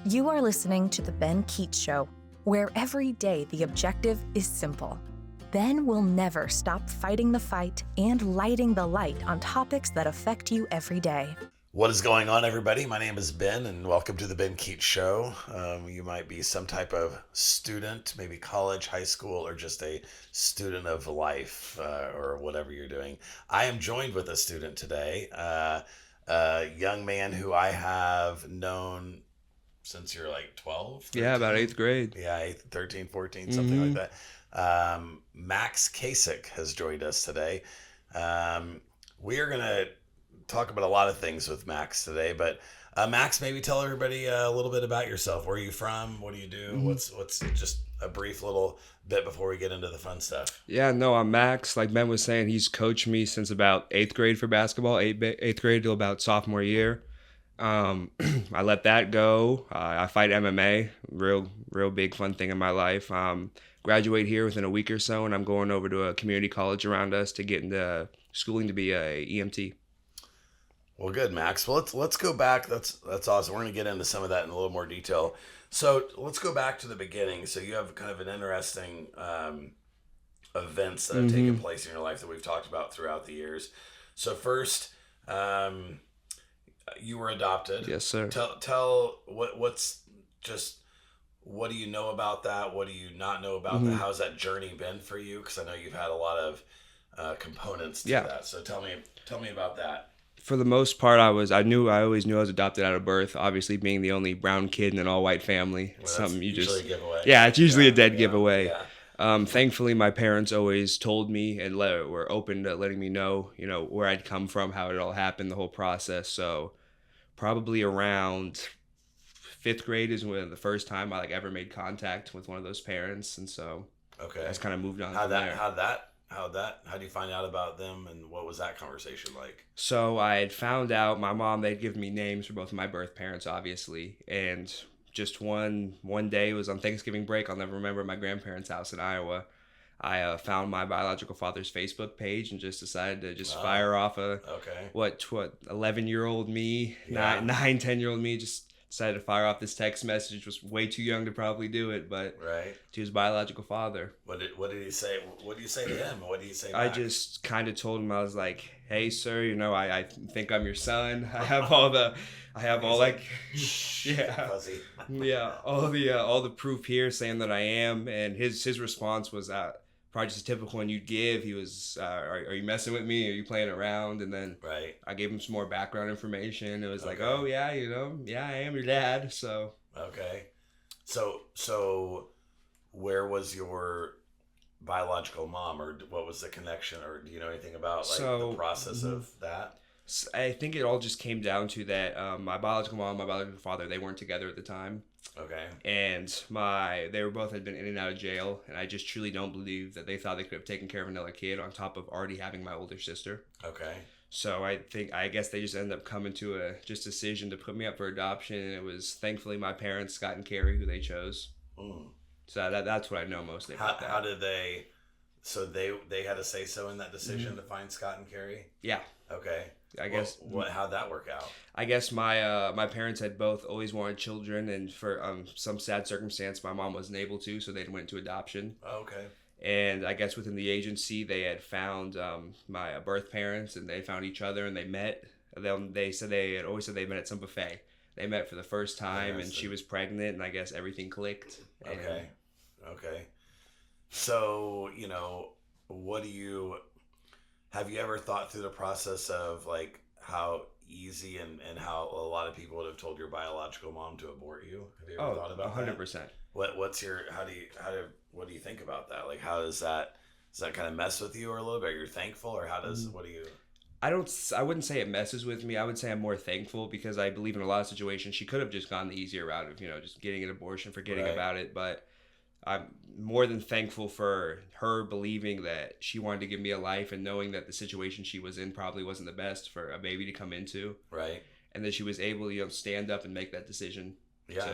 You are listening to The Ben Keech Show, where every day the objective is simple. Ben will never stop fighting the fight and lighting the light on topics that affect you every day. What is going on, everybody? My name is Ben, and welcome to the Ben Keech Show. You might be some type of student, maybe college, high school, or just a student of life, or whatever you're doing. I am joined with a student today, a young man who I have known since you're like 12? 13? Yeah, about 8th grade. Yeah, 8th, 13, 14, something like that. Max Kasik has joined us today. We are going to talk about a lot of things with Max today, but Max, maybe tell everybody a little bit about yourself. Where are you from? What do you do? What's just a brief little bit before we get into the fun stuff? Yeah, no, I'm Max. Like Ben was saying, he's coached me since about 8th grade for basketball, 8th grade till about sophomore year. I let that go. I fight MMA, real big fun thing in my life. Graduate here within a week or so, and I'm going over to a community college around us to get into schooling to be a EMT. Well, good, Max. Well, let's go back. That's awesome. We're going to get into some of that in a little more detail. So let's go back to the beginning. So you have kind of an interesting events that have taken place in your life that we've talked about throughout the years. So first, you were adopted. Yes, sir. Tell what do you know about that? What do you not know about that? How's that journey been for you? Because I know you've had a lot of components to that. So tell me about that. For the most part, I always knew I was adopted out of birth. Obviously, being the only brown kid in an all-white family, Well, something you usually a giveaway. Yeah, it's usually a dead giveaway. Yeah. Thankfully, my parents always told me and were open to letting me know, where I'd come from, how it all happened, the whole process. So, probably around 5th grade is when the first time I ever made contact with one of those parents, and so okay, I just kind of moved on. How do you find out about them, and what was that conversation like? So I had found out my mom, they'd given me names for both of my birth parents, obviously, and just one day, it was on Thanksgiving break, I'll never remember, my grandparents' house in Iowa. I found my biological father's Facebook page and just decided to just fire off 11-year-old me, 10-year-old me, just decided to fire off this text message. Was way too young to probably do it, but to his biological father. What did he say? What do you say to him? What do you say back? I just kind of told him, I was like, "Hey, sir, I think I'm your son. I have all the all the proof here saying that I am." And his response was probably just a typical one you'd give. He was, are you messing with me? Are you playing around? And then I gave him some more background information. It was like, oh yeah, I am your dad. So okay, so where was your biological mom, or what was the connection, or do you know anything about the process of that? I think it all just came down to that my biological mom, my biological father, they weren't together at the time. Okay. And they were both had been in and out of jail, and I just truly don't believe that they thought they could have taken care of another kid on top of already having my older sister. Okay. So I guess they just ended up coming to a decision to put me up for adoption, and it was thankfully my parents, Scott and Carrie, who they chose. So that's what I know mostly about that. How did they? So they had a say so in that decision to find Scott and Carrie? Yeah. Okay. I guess. How'd that work out? I guess my parents had both always wanted children, and for some sad circumstance, my mom wasn't able to, so they went to adoption. Okay. And I guess within the agency, they had found my birth parents, and they found each other, and they met. They said they had always said they met at some buffet. They met for the first time, and she was pregnant, and I guess everything clicked. Okay. So, have you ever thought through the process of how easy and how a lot of people would have told your biological mom to abort you? Have you ever thought about 100%. that? What do you think about that? How does that kind of mess with you or a little bit? You're thankful, or what do you? I wouldn't say it messes with me. I would say I'm more thankful because I believe in a lot of situations she could have just gone the easier route of, just getting an abortion, forgetting about it. But I'm more than thankful for her believing that she wanted to give me a life, and knowing that the situation she was in probably wasn't the best for a baby to come into. Right. And that she was able to, stand up and make that decision. Yeah. So,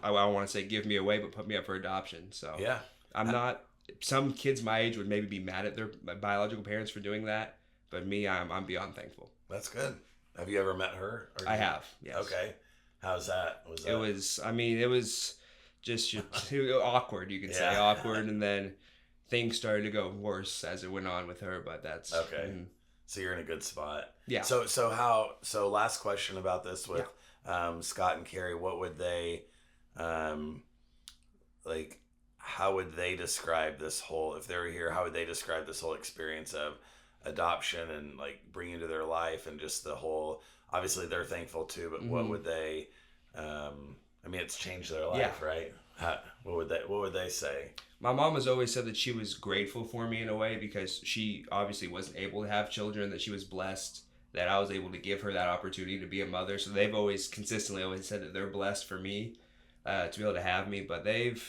I don't want to say give me away, but put me up for adoption. So yeah, I'm not. Some kids my age would maybe be mad at their biological parents for doing that, but me, I'm beyond thankful. That's good. Have you ever met her? I have. Yes. Okay. How's that? It was, I mean, it was just awkward, you could say, awkward, and then things started to go worse as it went on with her, but that's okay. So you're in a good spot. Yeah. So last question about this with Scott and Carrie, what would they like? How would they describe this whole? If they were here, how would they describe this whole experience of adoption and like bringing into their life and just the whole? Obviously, they're thankful too, but what would they? I mean, it's changed their life, right? What would they say? My mom has always said that she was grateful for me in a way because she obviously wasn't able to have children, that she was blessed that I was able to give her that opportunity to be a mother. So they've always consistently always said that they're blessed for me to be able to have me, but they've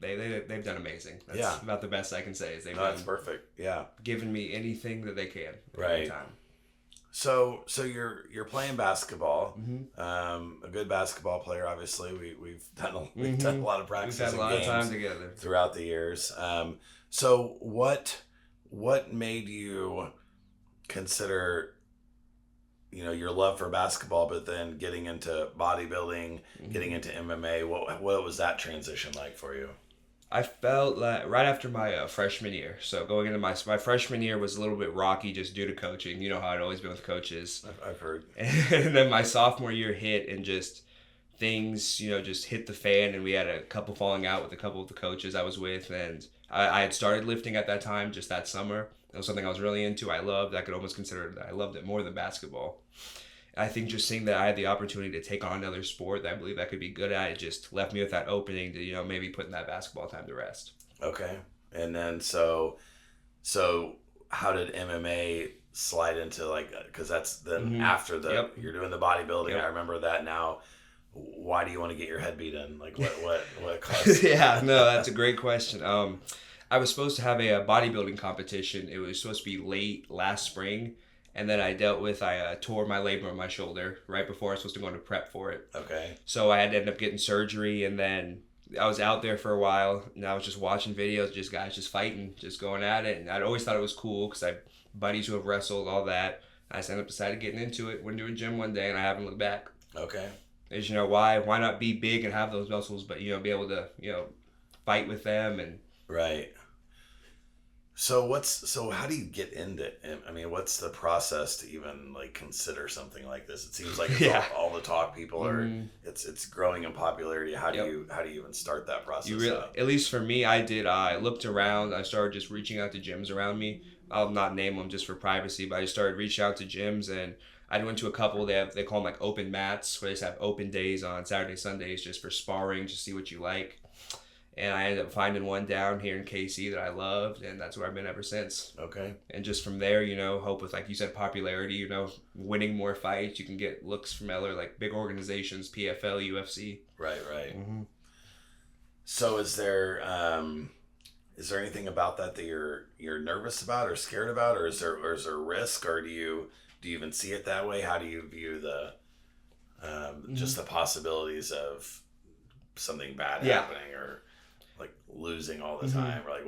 done amazing. That's about the best I can say is that's perfect. Yeah. Given me anything that they can right. time. So you're playing basketball, a good basketball player. Obviously, we've done a lot of practice. We've had a lot of time together throughout the years. So what made you consider, your love for basketball, but then getting into bodybuilding, getting into MMA? What was that transition like for you? I felt like right after my freshman year. So going into my freshman year was a little bit rocky just due to coaching. You know how I'd always been with coaches. I've heard. And then my sophomore year hit and just things, just hit the fan, and we had a couple falling out with a couple of the coaches I was with. And I had started lifting at that time, just that summer. It was something I was really into. I loved. I could almost consider that I loved it more than basketball. I think just seeing that I had the opportunity to take on another sport that I believe I could be good at, it just left me with that opening to, maybe putting that basketball time to rest. Okay. And then, so how did MMA slide into because that's then after you're doing the bodybuilding. I remember that now. Why do you want to get your head beat in? What caused? Yeah, no, that's a great question. I was supposed to have a bodybuilding competition. It was supposed to be late last spring. And then I tore my labrum in my shoulder right before I was supposed to go into prep for it. Okay. So I had to end up getting surgery, and then I was out there for a while, and I was just watching videos, just guys just fighting, just going at it. And I'd always thought it was cool because I had buddies who have wrestled, all that. I just ended up decided getting into it, went to a gym one day, and I haven't looked back. Okay. Is, why not be big and have those muscles, but, be able to, fight with them and. Right. So how do you get into it? I mean, what's the process to even consider something like this? It seems like it's all the talk. People are it's growing in popularity. How do you even start that process? At least for me, I did. I looked around. I started just reaching out to gyms around me. I'll not name them just for privacy, but I started reaching out to gyms, and I went to a couple. They call them open mats, where they just have open days on Saturday, Sundays, just for sparring, just see what you like. And I ended up finding one down here in KC that I loved, and that's where I've been ever since. Okay. And just from there, hope with, like you said, popularity, winning more fights, you can get looks from other, big organizations, PFL, UFC. Right. Mm-hmm. So is there anything about that you're nervous about or scared about, or is there risk, or do you even see it that way? How do you view the just the possibilities of something bad happening, or losing all the time, or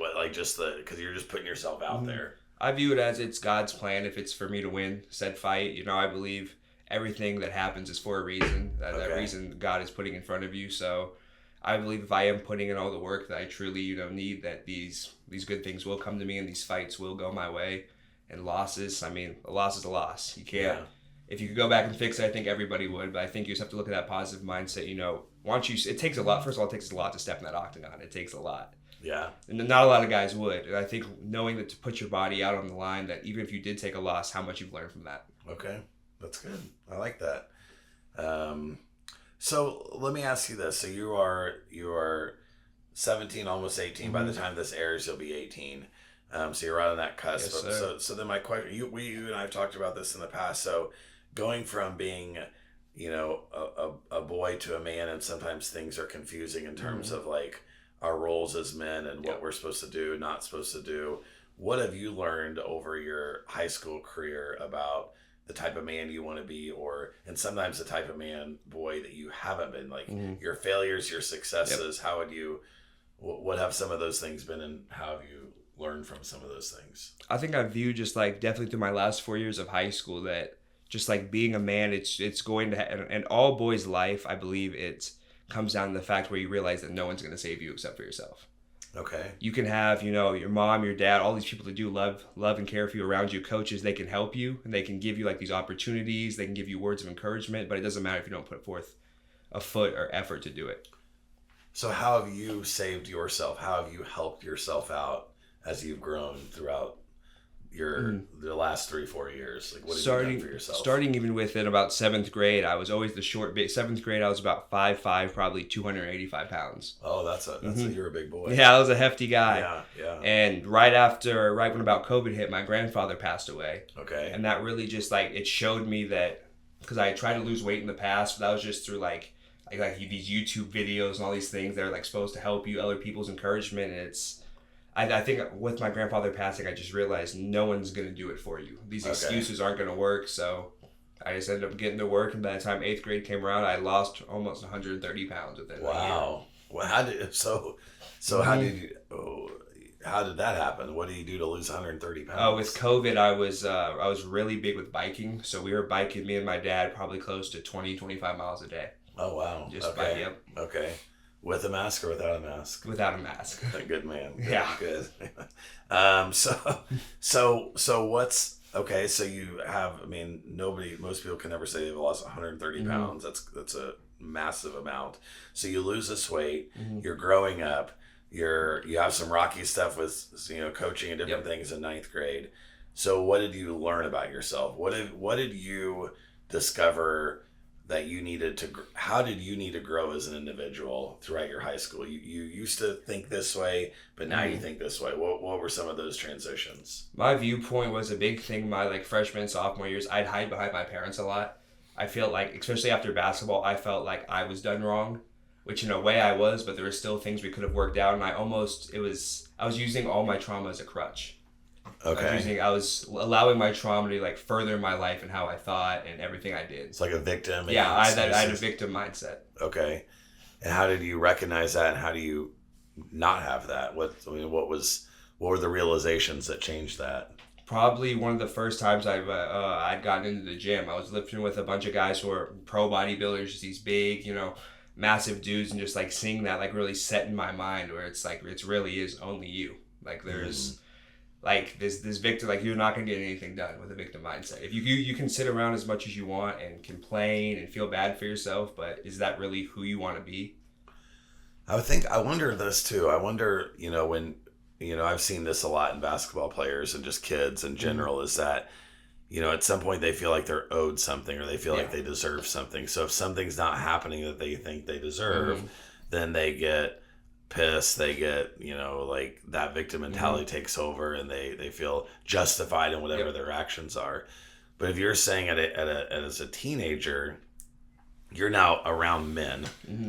because you're just putting yourself out there? I view it as it's God's plan. If it's for me to win said fight, I believe everything that happens is for a reason. That reason God is putting in front of you. So I believe if I am putting in all the work that I truly need, that these good things will come to me, and these fights will go my way. And losses, a loss is a loss. You can't. Yeah. If you could go back and fix it, I think everybody would. But I think you just have to look at that positive mindset. It takes a lot. First of all, it takes a lot to step in that octagon. It takes a lot. Yeah. And not a lot of guys would. And I think knowing that to put your body out on the line, that even if you did take a loss, how much you've learned from that. Okay. That's good. I like that. So let me ask you this. So you are 17, almost 18. By the time this airs, you'll be 18. So you're right on that cusp. Yes, so then my question, you and I have talked about this in the past. So going from being, a boy to a man, and sometimes things are confusing in terms of our roles as men and what we're supposed to do, not supposed to do. What have you learned over your high school career about the type of man you want to be, and sometimes the type of boy that you haven't been, your failures, your successes? How would what have some of those things been, and how have you learned from some of those things? I think I view just definitely through my last 4 years of high school that just like being a man, it's going to, and all boys' life, I believe it comes down to the fact where you realize that no one's going to save you except for yourself. Okay. You can have, your mom, your dad, all these people that do love and care for you around you, coaches, they can help you and they can give you like these opportunities. They can give you words of encouragement, but it doesn't matter if you don't put forth a foot or effort to do it. So how have you saved yourself? How have you helped yourself out as you've grown throughout the last 3-4 years? Like, what have you done for yourself? Starting even within about 7th grade, I was always the short bit. 7th grade, I was about 5'5", probably 285 pounds. Oh, you're a big boy. Yeah, I was a hefty guy. Yeah. And right when about COVID hit, my grandfather passed away. Okay. And that really just it showed me that, because I tried to lose weight in the past, but that was just through like these YouTube videos and all these things that are like supposed to help you, other people's encouragement, and I think with my grandfather passing, I just realized no one's going to do it for you. These excuses aren't going to work. So I just ended up getting to work. And by the time 8th grade came around, I lost almost 130 pounds within a year. Wow. Well, how did that happen? What do you do to lose 130 pounds? With COVID, I was really big with biking. So we were biking, me and my dad, probably close to 20-25 miles a day. Oh, wow. Yep. Okay. With a mask or without a mask? Without a mask. A good man. Yeah. Good. So what's okay? So you have. I mean, most people can never say they've lost 130 pounds. That's a massive amount. So you lose this weight. You're growing up. You have some rocky stuff with coaching and different things in 9th grade. So what did you learn about yourself? What did you discover that you needed to? How did you need to grow as an individual throughout your high school? You used to think this way, but now you think this way. What were some of those transitions? My viewpoint was a big thing. My freshman, sophomore years, I'd hide behind my parents a lot. I feel like, especially after basketball, I felt like I was done wrong, which in a way I was, but there were still things we could have worked out, and I was using all my trauma as a crutch. Okay. I was allowing my trauma to further my life and how I thought and everything I did. It's like a victim. Yeah, I had a victim mindset. Okay. And how did you recognize that, and how do you not have that? What were the realizations that changed that? Probably one of the first times I'd gotten into the gym. I was lifting with a bunch of guys who were pro bodybuilders, just these big, massive dudes, and just seeing that really set in my mind where it's it really is only you. There's this victim, you're not gonna get anything done with a victim mindset. If you can sit around as much as you want and complain and feel bad for yourself, but is that really who you want to be? I wonder this too. I wonder, when I've seen this a lot in basketball players and just kids in general, is that at some point they feel like they're owed something, or they feel like they deserve something. So if something's not happening that they think they deserve, then they get pissed. They get that victim mentality takes over, and they feel justified in whatever their actions are. But if you're saying as a teenager, you're now around men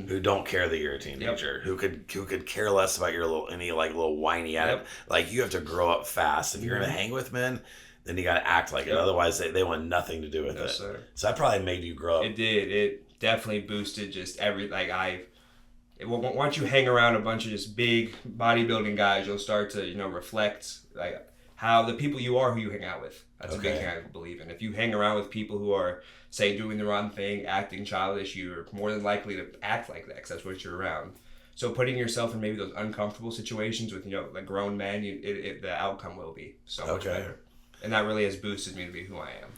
who don't care that you're a teenager, who could care less about your little whiny attitude. You have to grow up fast. If you're gonna hang with men, then you got to act like it. Otherwise, they want nothing to do with it. Sir. So that probably made you grow up. It did. It definitely boosted just once you hang around a bunch of just big bodybuilding guys, you'll start to reflect how the people you are who you hang out with. That's a big thing I believe in. If you hang around with people who are, say, doing the wrong thing, acting childish, you're more than likely to act like that because that's what you're around. So putting yourself in maybe those uncomfortable situations with grown men, the outcome will be so much better. And that really has boosted me to be who I am.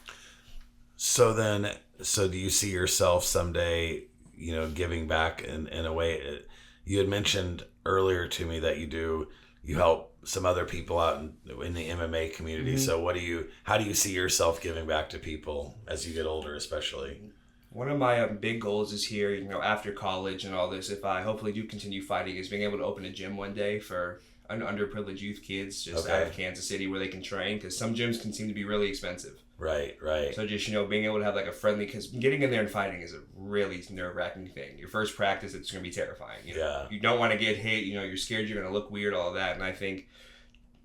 So do you see yourself someday, giving back in a way? You had mentioned earlier to me that you help some other people out in the MMA community. So how do you see yourself giving back to people as you get older, especially? One of my big goals is here, after college and all this, if I hopefully do continue fighting, is being able to open a gym one day for underprivileged youth kids just out of Kansas City where they can train, because some gyms can seem to be really expensive. Right. So just, being able to have a friendly, because getting in there and fighting is a really nerve-wracking thing. Your first practice, it's going to be terrifying. You don't want to get hit, you're scared you're going to look weird, all of that. And I think,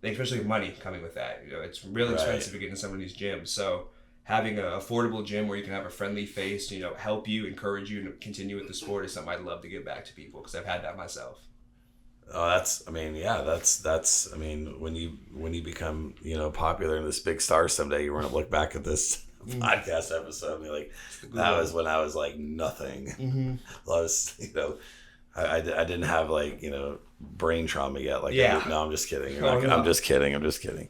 especially with money coming with that, it's really expensive to get in some of these gyms. So having an affordable gym where you can have a friendly face, help you, encourage you to continue with the sport is something I'd love to give back to people, because I've had that myself. Oh, that's when you become, popular and this big star someday, you want to look back at this podcast episode. And like, that was when I was like nothing. Well, I was, I didn't have like, brain trauma yet. Like, no, I'm just kidding. I'm just kidding.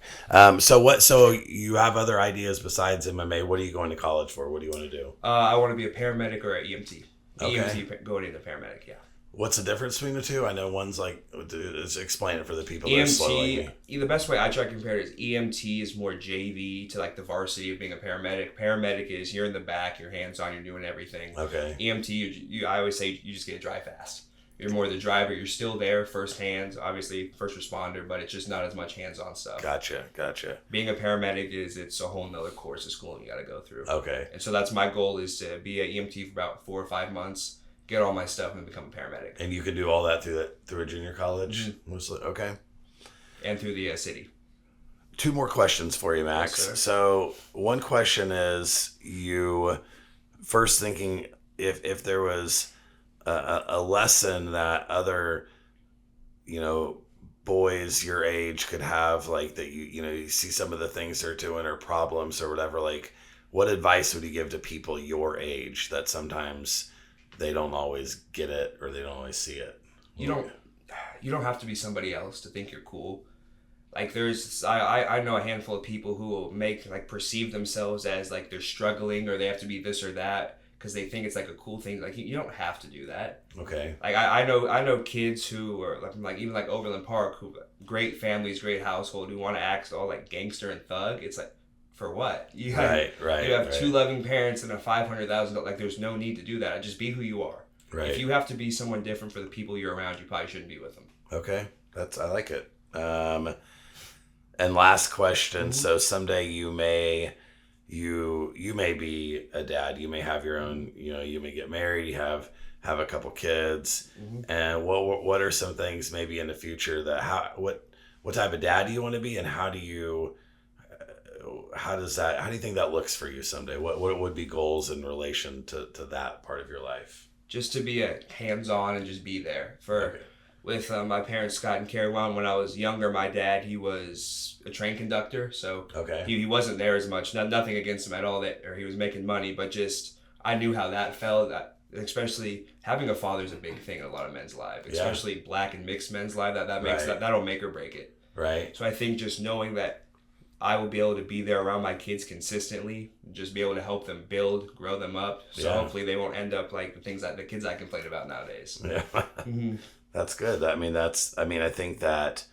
So you have other ideas besides MMA? What are you going to college for? What do you want to do? I want to be a paramedic or an EMT. Okay. EMT going into paramedic, yeah. What's the difference between the two? I know one's like, explain it for the people that are slow like me. The best way I try to compare it is EMT is more JV to like the varsity of being a paramedic. Paramedic is you're in the back, you're hands-on, you're doing everything. Okay. EMT, I always say you just get to drive fast. You're more the driver. You're still there, first hands, obviously first responder, but it's just not as much hands-on stuff. Gotcha. Being a paramedic it's a whole nother course of schooling you got to go through. Okay. And so that's my goal is to be an EMT for about 4 or 5 months, get all my stuff, and become a paramedic. And you can do all that through a junior college, mostly. Okay. And through the city. 2 more questions for you, Max. Yes, so one question is, you first thinking if there was a lesson that other, boys your age could have, like that you see some of the things they're doing or problems or whatever, like what advice would you give to people your age that sometimes they don't always get it or they don't always see it? You don't have to be somebody else to think you're cool. Like I know a handful of people who will perceive themselves as like they're struggling or they have to be this or that because they think it's like a cool thing. Like you don't have to do that. Okay. Like I know kids who are like even like Overland Park, who great families, great household, who want to act all like gangster and thug. It's like, for what? You have, You have 2 loving parents and a $500,000. Like there's no need to do that. Just be who you are. Right. If you have to be someone different for the people you're around, you probably shouldn't be with them. Okay. I like it. And last question. So someday you may be a dad. You may have your own, you may get married, you have a couple kids. And what are some things maybe in the future that what type of dad do you want to be, and how do you think that looks for you someday? What would be goals in relation to that part of your life? Just to be a hands-on and just be there with my parents, Scott and Carrie. When I was younger, my dad, he was a train conductor, so he wasn't there as much. Nothing against him at all, or he was making money, but just I knew how that felt. Especially having a father is a big thing in a lot of men's lives, especially black and mixed men's life. That makes that'll make or break it. Right. So I think just knowing that I will be able to be there around my kids consistently, just be able to help them build, grow them up. So hopefully they won't end up like the kids I complain about nowadays. Yeah. That's good. I think that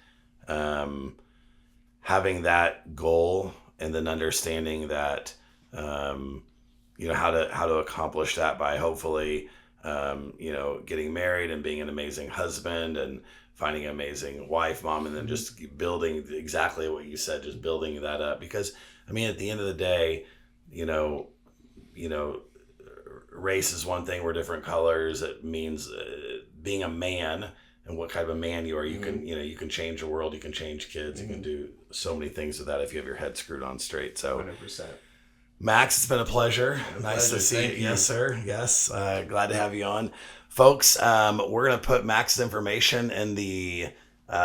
having that goal and then understanding that, how to accomplish that by hopefully, getting married and being an amazing husband and finding an amazing wife, mom, and then just building exactly what you said, just building that up. Because, at the end of the day, race is one thing, we're different colors. It means being a man and what kind of a man you are. You can, you can change the world, you can change kids, you can do so many things with that if you have your head screwed on straight. So 100%. Max, it's been a pleasure. Nice to see you. Yes, sir. Yes. Glad to have you on. Folks, we're going to put Max's information in the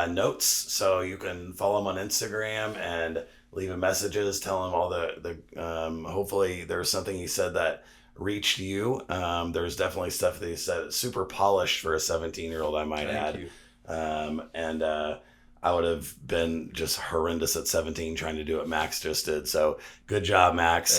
notes so you can follow him on Instagram and leave him messages, tell him all the hopefully there's something he said that reached you. There's definitely stuff that he said super polished for a 17-year-old, I might add. And I would have been just horrendous at 17 trying to do what Max just did. So good job, Max.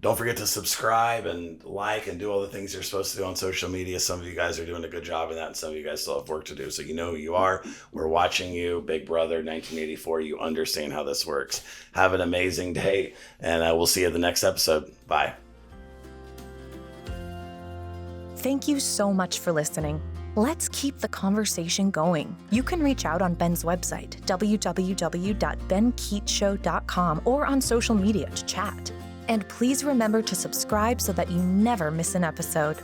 Don't forget to subscribe and like and do all the things you're supposed to do on social media. Some of you guys are doing a good job of that, and some of you guys still have work to do. So you know who you are. We're watching you. Big Brother 1984. You understand how this works. Have an amazing day, and we'll see you at the next episode. Bye. Thank you so much for listening. Let's keep the conversation going. You can reach out on Ben's website, www.benkeechshow.com, or on social media to chat. And please remember to subscribe so that you never miss an episode.